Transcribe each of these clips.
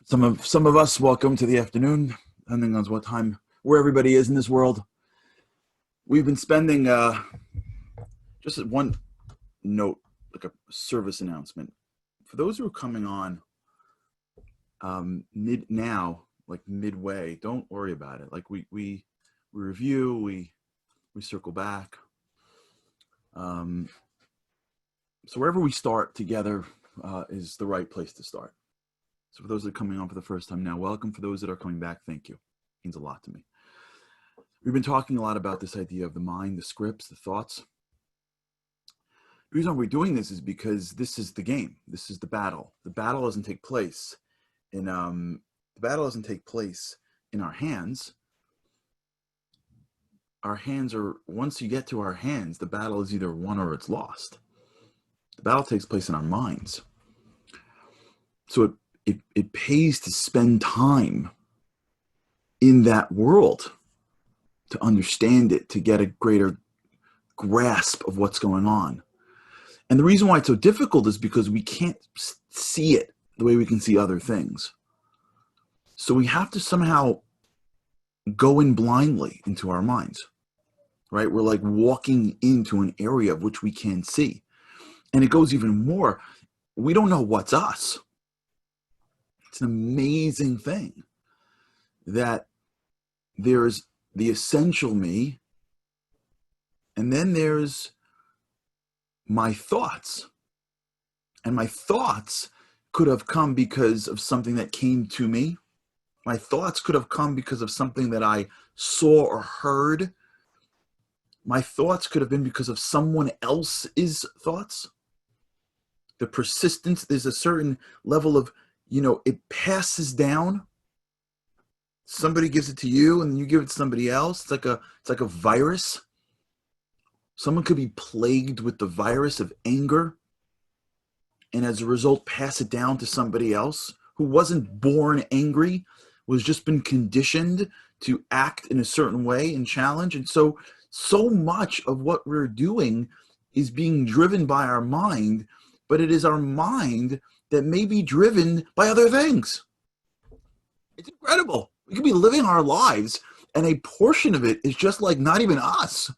Some of us, welcome to the afternoon, depending on what time, where everybody is in this world. We've been spending, just one note, like a service announcement. For those who are coming on like midway, don't worry about it. Like we review, we circle back. So wherever we start together is the right place to start. So for those that are coming on for the first time now, welcome. For those that are coming back, thank you. It means a lot to me. We've been talking a lot about this idea of the mind, the scripts, the thoughts. The reason why we're doing this is because this is the game. This is the battle. The battle doesn't take place in our hands. Our hands are, once you get to our hands, the battle is either won or it's lost. The battle takes place in our minds. So it pays to spend time in that world to understand it, to get a greater grasp of what's going on. And the reason why it's so difficult is because we can't see it the way we can see other things. So we have to somehow go in blindly into our minds, right? We're like walking into an area of which we can't see. And it goes even more, we don't know what's us. It's an amazing thing that there's the essential me, and then there's my thoughts. And my thoughts could have come because of something that came to me. My thoughts could have come because of something that I saw or heard. My thoughts could have been because of someone else's thoughts. The persistence, there's a certain level of, it passes down. Somebody gives it to you and then you give it to somebody else. It's like a virus. Someone could be plagued with the virus of anger and as a result pass it down to somebody else who wasn't born angry, was just been conditioned to act in a certain way and challenge. And so much of what we're doing is being driven by our mind, but it is our mind that may be driven by other things. It's incredible. We could be living our lives and a portion of it is just like not even us.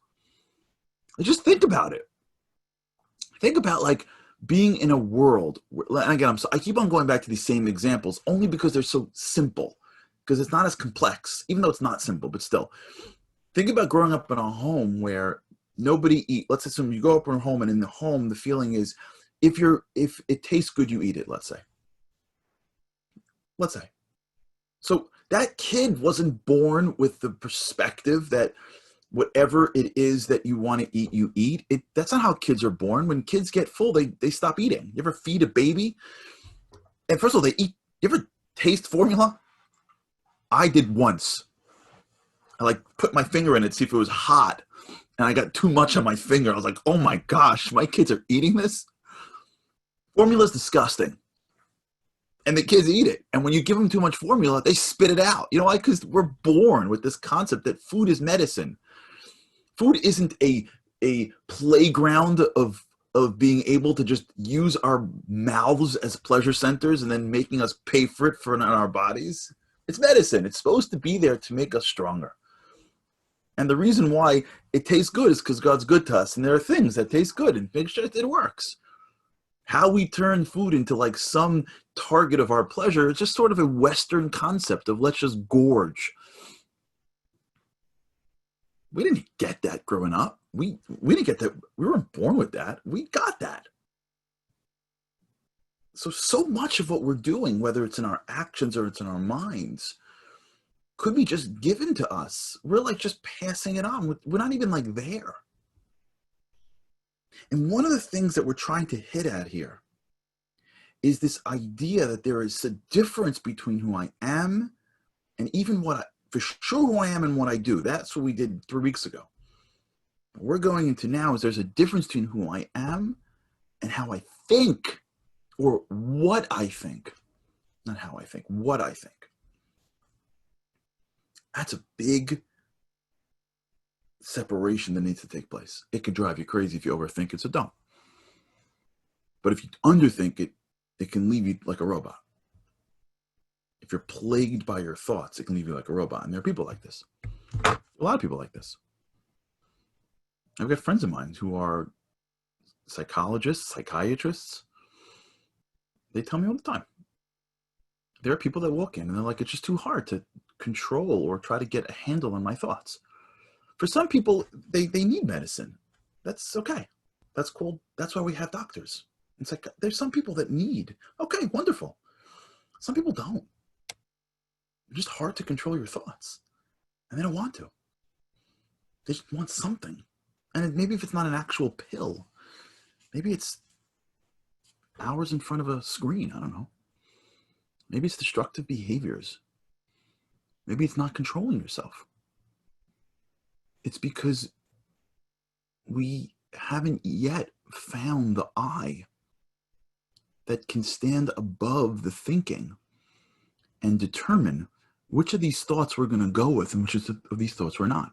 Just think about it. Think about like being in a world, and again, I keep on going back to these same examples only because they're so simple, because it's not as complex, even though it's not simple, but still. Think about growing up in a home where nobody eat. Let's assume you go up in a home and in the home, the feeling is if it tastes good, you eat it, let's say. So that kid wasn't born with the perspective that whatever it is that you want to eat, you eat. That's not how kids are born. When kids get full, they stop eating. You ever feed a baby? And first of all, they eat. You ever taste formula? I did once. I put my finger in it, see if it was hot. And I got too much on my finger. I was like, oh my gosh, my kids are eating this? Formula is disgusting. And the kids eat it. And when you give them too much formula, they spit it out. You know why? Because we're born with this concept that food is medicine. Food isn't a playground of being able to just use our mouths as pleasure centers and then making us pay for it in our bodies. It's medicine. It's supposed to be there to make us stronger. And the reason why it tastes good is because God's good to us. And there are things that taste good and make sure it works. How we turn food into like some target of our pleasure, it's just sort of a Western concept of let's just gorge. We didn't get that growing up. We didn't get that. We weren't born with that. We got that. So much of what we're doing, whether it's in our actions or it's in our minds, could be just given to us. We're like just passing it on. We're not even like there. And one of the things that we're trying to hit at here is this idea that there is a difference between who I am and even for sure who I am and what I do. That's what we did 3 weeks ago. What we're going into now is there's a difference between who I am and how I think, or what I think. Not how I think, what I think. That's a big separation that needs to take place. It could drive you crazy if you overthink it, so don't. But if you underthink it, it can leave you like a robot. if you're plagued by your thoughts, it can leave you like a robot. And there are people like this. A lot of people like this. I've got friends of mine who are psychologists, psychiatrists. They tell me all the time. There are people that walk in and they're like, it's just too hard to control or try to get a handle on my thoughts. For some people, they need medicine. That's okay. That's cool. That's why we have doctors. It's like, there's some people that need, okay, wonderful. Some people don't. It's just hard to control your thoughts. And they don't want to. They just want something. And maybe if it's not an actual pill, maybe it's hours in front of a screen. I don't know. Maybe it's destructive behaviors. Maybe it's not controlling yourself. It's because we haven't yet found the I that can stand above the thinking and determine which of these thoughts we're going to go with and which of these thoughts we're not.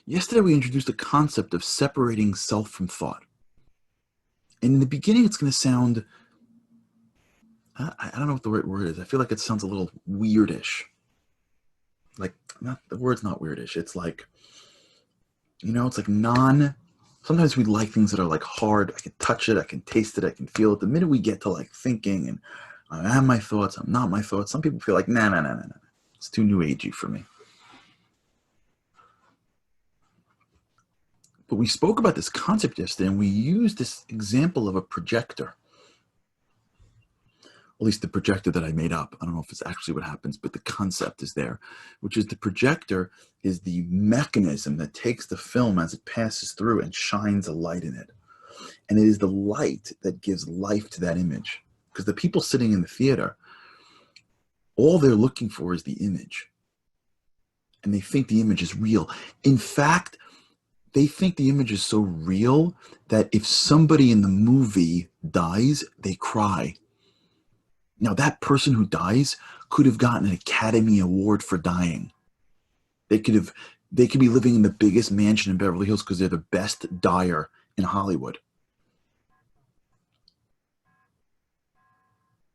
Yesterday, we introduced the concept of separating self from thought. And in the beginning, it's going to sound, I don't know what the right word is. I feel like it sounds a little weirdish. Like, the word's not weirdish. It's like, it's like sometimes we like things that are like hard. I can touch it. I can taste it. I can feel it. The minute we get to like thinking and I am my thoughts, I'm not my thoughts, some people feel like, nah. It's too new agey for me. But we spoke about this concept yesterday, and we used this example of a projector. At least the projector that I made up. I don't know if it's actually what happens, but the concept is there, which is the projector is the mechanism that takes the film as it passes through and shines a light in it. And it is the light that gives life to that image. Because the people sitting in the theater, all they're looking for is the image. And they think the image is real. In fact, they think the image is so real that if somebody in the movie dies, they cry. Now, that person who dies could have gotten an Academy Award for dying. They could be living in the biggest mansion in Beverly Hills because they're the best dyer in Hollywood.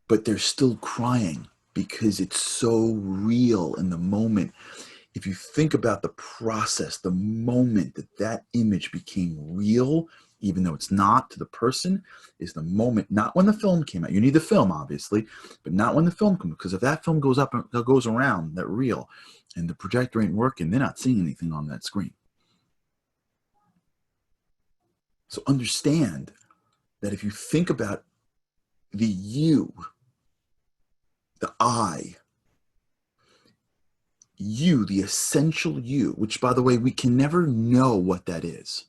But they're still crying because it's so real in the moment. If you think about the process, the moment that image became real, even though it's not to the person, is the moment, not when the film came out. You need the film, obviously, but not when the film comes, because if that film goes up and goes around, that reel, and the projector ain't working, they're not seeing anything on that screen. So understand that if you think about the you, the I, you, the essential you, which, by the way, we can never know what that is.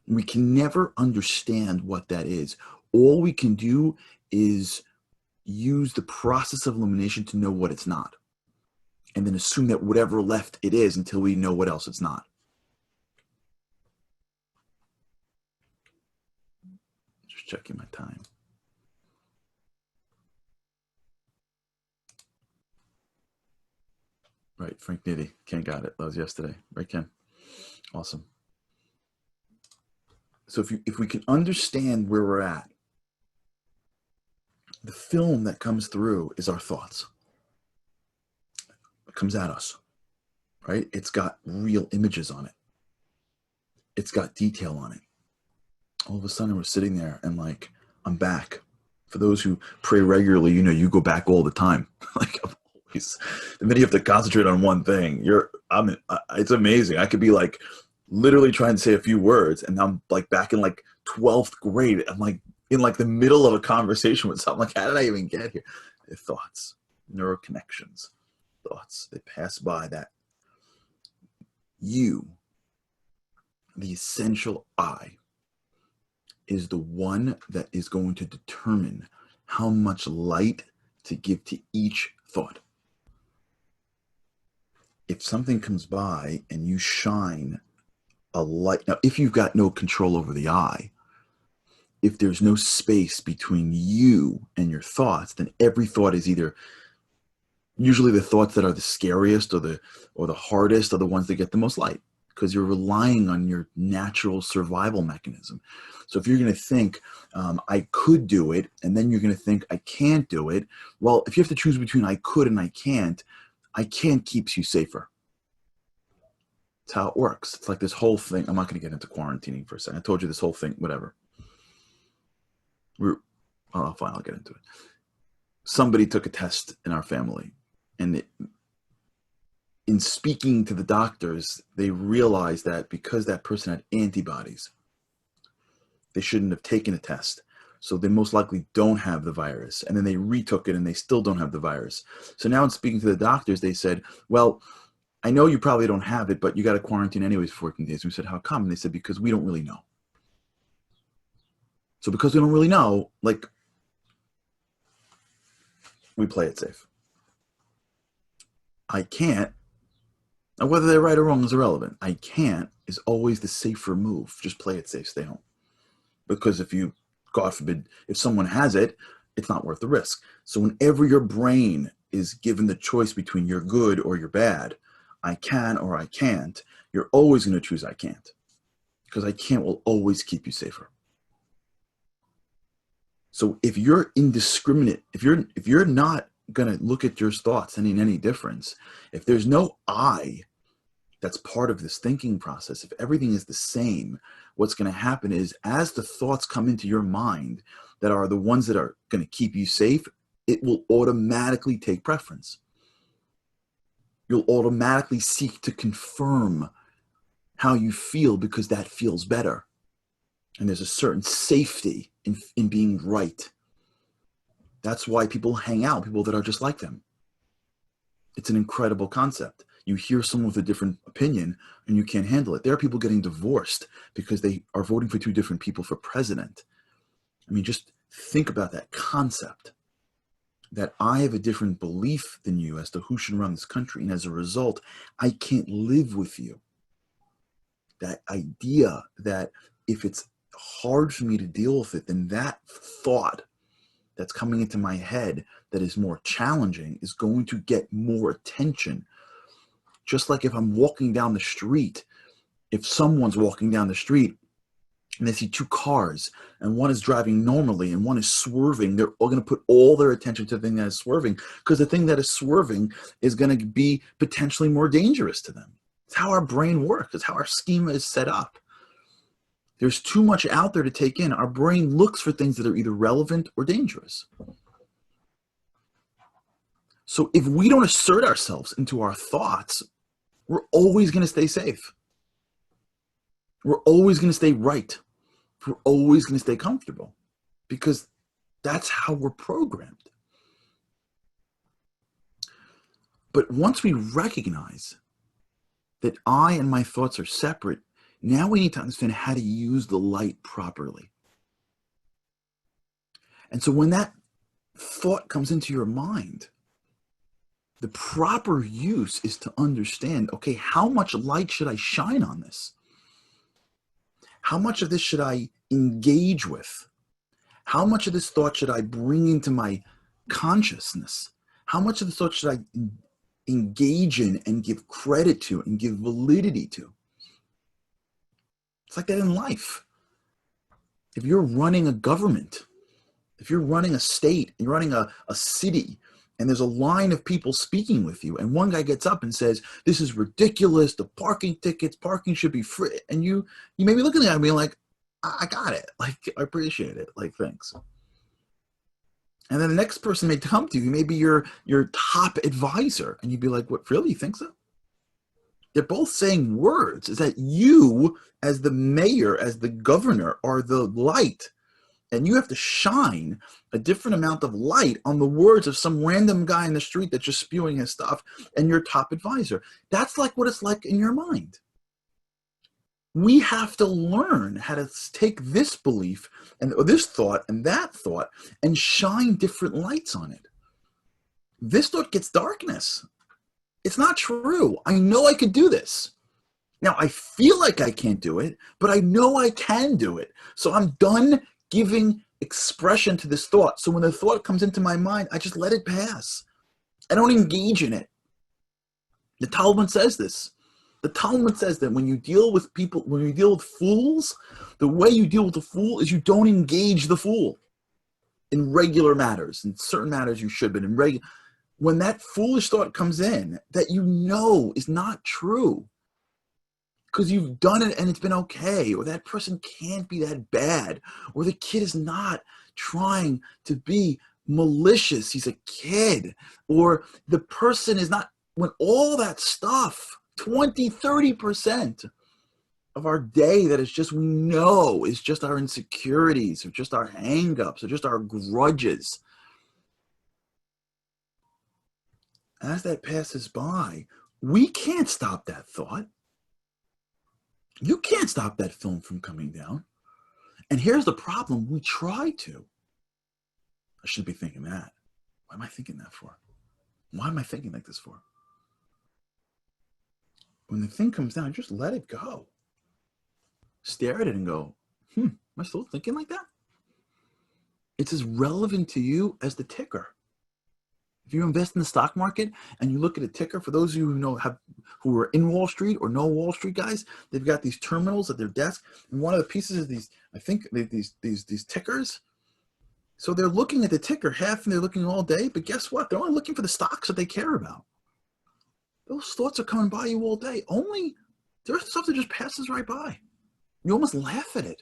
We can never understand what that is. All we can do is use the process of elimination to know what it's not, and then assume that whatever left it is until we know what else it's not. Just checking my time. Right, Frank Nitty. Ken got it. That was yesterday. Right, Ken? Awesome. So if we can understand where we're at, the film that comes through is our thoughts. It comes at us, right? It's got real images on it. It's got detail on it. All of a sudden, we're sitting there and like, I'm back. For those who pray regularly, you go back all the time. Like, always. The minute you have to concentrate on one thing, it's amazing. I could be like literally trying to say a few words, and I'm like back in like 12th grade. I'm like in like the middle of a conversation with someone. Like, how did I even get here? They're thoughts, neuroconnections, thoughts. They pass by that. You, the essential I, is the one that is going to determine how much light to give to each thought. If something comes by and you shine a light, now if you've got no control over the I, if there's no space between you and your thoughts, then every thought is either, usually the thoughts that are the scariest or the hardest are the ones that get the most light. because you're relying on your natural survival mechanism. So if you're going to think, I could do it, and then you're going to think, I can't do it. Well, if you have to choose between I could and I can't keeps you safer. That's how it works. It's like this whole thing. I'm not going to get into quarantining for a second. I told you this whole thing, whatever. Fine, I'll get into it. Somebody took a test in our family, and in speaking to the doctors, they realized that because that person had antibodies, they shouldn't have taken a test. So they most likely don't have the virus. And then they retook it and they still don't have the virus. So now in speaking to the doctors, they said, well, I know you probably don't have it, but you got to quarantine anyways for 14 days. We said, how come? And they said, because we don't really know. So because we don't really know, like, we play it safe. I can't. Now, whether they're right or wrong is irrelevant. I can't is always the safer move. Just play it safe, stay home. Because if you, God forbid, if someone has it, it's not worth the risk. So whenever your brain is given the choice between you're good or you're bad, I can or I can't, you're always going to choose I can't. Because I can't will always keep you safer. So if you're indiscriminate, if you're not going to look at your thoughts in any difference, if there's no I that's part of this thinking process, if everything is the same, what's going to happen is as the thoughts come into your mind that are the ones that are going to keep you safe, it will automatically take preference. You'll automatically seek to confirm how you feel because that feels better. And there's a certain safety in being right. That's why people hang out, people that are just like them. It's an incredible concept. You hear someone with a different opinion and you can't handle it. There are people getting divorced because they are voting for two different people for president. I mean, just think about that concept, that I have a different belief than you as to who should run this country. And as a result, I can't live with you. That idea that if it's hard for me to deal with it, then that thought that's coming into my head that is more challenging is going to get more attention. Just like if I'm walking down the street, if someone's walking down the street and they see two cars and one is driving normally and one is swerving, they're all going to put all their attention to the thing that is swerving because the thing that is swerving is going to be potentially more dangerous to them. It's how our brain works. It's how our schema is set up. There's too much out there to take in. Our brain looks for things that are either relevant or dangerous. So if we don't assert ourselves into our thoughts, we're always going to stay safe. We're always going to stay right. We're always going to stay comfortable because that's how we're programmed. But once we recognize that I and my thoughts are separate, now we need to understand how to use the light properly. And so when that thought comes into your mind, the proper use is to understand, okay, how much light should I shine on this? How much of this should I engage with? How much of this thought should I bring into my consciousness? How much of the thought should I engage in and give credit to and give validity to? It's like that in life. If you're running a government, if you're running a state, you're running a city, and there's a line of people speaking with you, and one guy gets up and says, this is ridiculous, the parking tickets, parking should be free. And you may be looking at it and being like, I got it. Like, I appreciate it. Like, thanks. And then the next person may come to you, maybe your top advisor, and you'd be like, what, really? You think so? They're both saying words. Is that you, as the mayor, as the governor, are the light. And you have to shine a different amount of light on the words of some random guy in the street that's just spewing his stuff and your top advisor. That's like what it's like in your mind. We have to learn how to take this belief and this thought and that thought and shine different lights on it. This thought gets darkness. It's not true. I know I could do this. Now, I feel like I can't do it, but I know I can do it. So I'm done giving expression to this thought. So when the thought comes into my mind, I just let it pass. I don't engage in it. The Talmud says this. The Talmud says that when you deal with people, when you deal with fools, the way you deal with the fool is you don't engage the fool in regular matters. In certain matters you should, but when that foolish thought comes in that you know is not true, because you've done it and it's been okay, or that person can't be that bad, or the kid is not trying to be malicious, he's a kid, or the person is not, when all that stuff, 20-30% of our day that is just, we know is just our insecurities, or just our hang-ups, or just our grudges. As that passes by, we can't stop that thought. You can't stop that film from coming down. And here's the problem. We try to. I shouldn't be thinking that. Why am I thinking that for? Why am I thinking like this for? When the thing comes down, just let it go. Stare at it and go, am I still thinking like that? It's as relevant to you as the ticker. If you invest in the stock market and you look at a ticker, for those of you who know, who are in Wall Street or know Wall Street guys, they've got these terminals at their desk, and one of the pieces is these, I think these tickers. So they're looking at the ticker half, and they're looking all day. But guess what? They're only looking for the stocks that they care about. Those thoughts are coming by you all day. There's stuff that just passes right by. You almost laugh at it,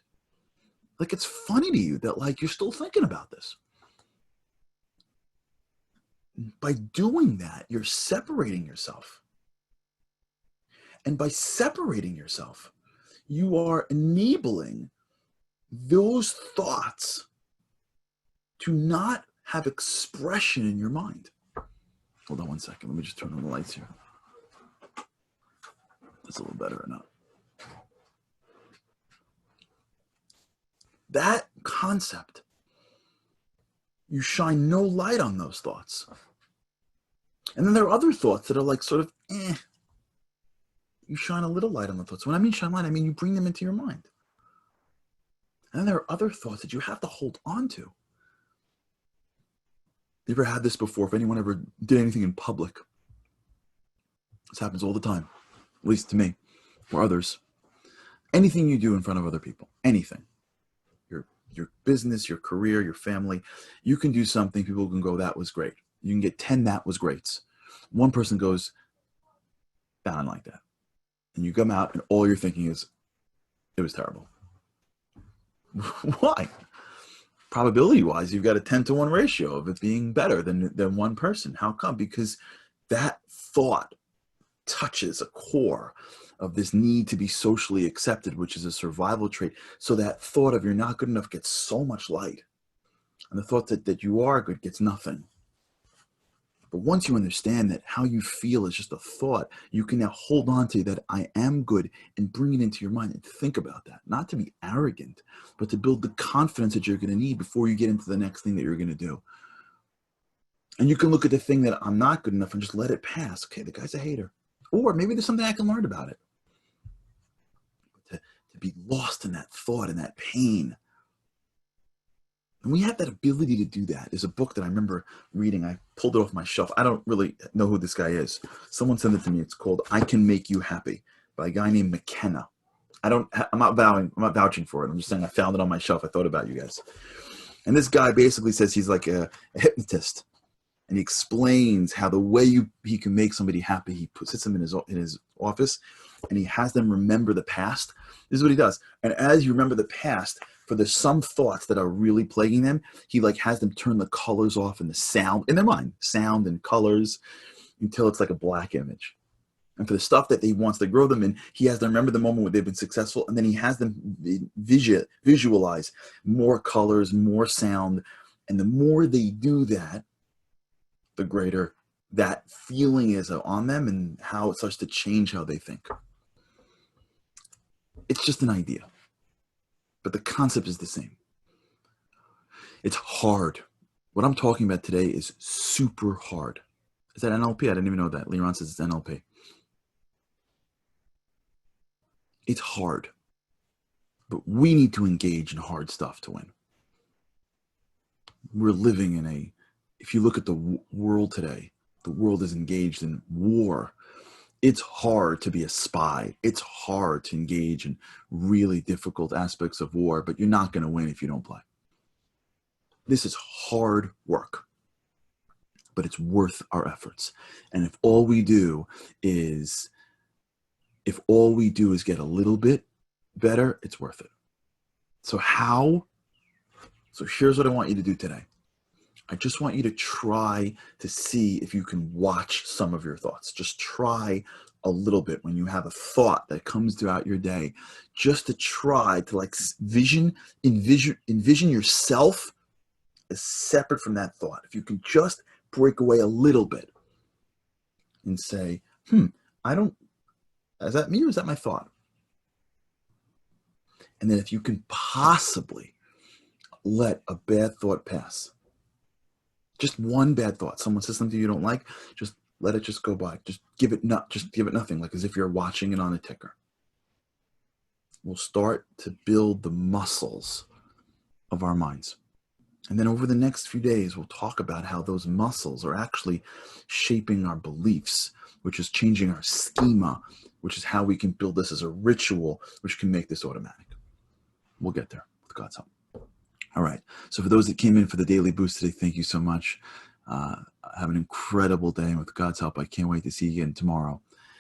like it's funny to you that like you're still thinking about this. By doing that, you're separating yourself. And by separating yourself, you are enabling those thoughts to not have expression in your mind. Hold on one second. Let me just turn on the lights here. That's a little better or not. That concept, you shine no light on those thoughts. And then there are other thoughts that are like sort of, You shine a little light on the thoughts. When I mean shine light, I mean you bring them into your mind. And then there are other thoughts that you have to hold on to. You ever had this before? If anyone ever did anything in public, this happens all the time, at least to me or others. Anything you do in front of other people, anything, your business, your career, your family, you can do something, people can go, that was great. You can get 10 that was greats. One person goes, I don't like that. And you come out and all you're thinking is, it was terrible. Why? Probability-wise, you've got a 10-to-1 ratio of it being better than one person. How come? Because that thought touches a core of this need to be socially accepted, which is a survival trait. So that thought of you're not good enough gets so much light. And the thought that you are good gets nothing. But once you understand that how you feel is just a thought, you can now hold on to that I am good and bring it into your mind and think about that. Not to be arrogant, but to build the confidence that you're going to need before you get into the next thing that you're going to do. And you can look at the thing that I'm not good enough and just let it pass. Okay, the guy's a hater. Or maybe there's something I can learn about it. To be lost in that thought and that pain. And we have that ability to do that. There's a book that I remember reading. I pulled it off my shelf. I don't really know who this guy is. Someone sent it to me. It's called I Can Make You Happy by a guy named McKenna. I'm not vouching for it. I'm just saying I found it on my shelf. I thought about you guys. And this guy basically says he's like a hypnotist. And he explains how the way he can make somebody happy, he sits them in his office and he has them remember the past. This is what he does. And as you remember the past, for there's some thoughts that are really plaguing them, he like has them turn the colors off and the sound in their mind, sound and colors, until it's like a black image. And for the stuff that he wants to grow them in, he has them remember the moment where they've been successful, and then he has them visualize more colors, more sound. And the more they do that, the greater that feeling is on them and how it starts to change how they think. It's just an idea, but the concept is the same. It's hard. What I'm talking about today is super hard. Is that NLP? I didn't even know that. Leron says it's NLP. It's hard, but we need to engage in hard stuff to win. We're living in if you look at the world today, the world is engaged in war. It's hard to be a spy. It's hard to engage in really difficult aspects of war, but you're not going to win if you don't play. This is hard work, but it's worth our efforts. And if all we do is get a little bit better, it's worth it. So how? So here's what I want you to do today. I just want you to try to see if you can watch some of your thoughts. Just try a little bit when you have a thought that comes throughout your day, just to try to like envision yourself as separate from that thought. If you can just break away a little bit and say, is that me or is that my thought? And then if you can possibly let a bad thought pass, just one bad thought, someone says something you don't like, just let it just go by. Just give it nothing, like as if you're watching it on a ticker. We'll start to build the muscles of our minds. And then over the next few days, we'll talk about how those muscles are actually shaping our beliefs, which is changing our schema, which is how we can build this as a ritual, which can make this automatic. We'll get there with God's help. All right. So for those that came in for the daily boost today, thank you so much. Have an incredible day. And with God's help, I can't wait to see you again tomorrow.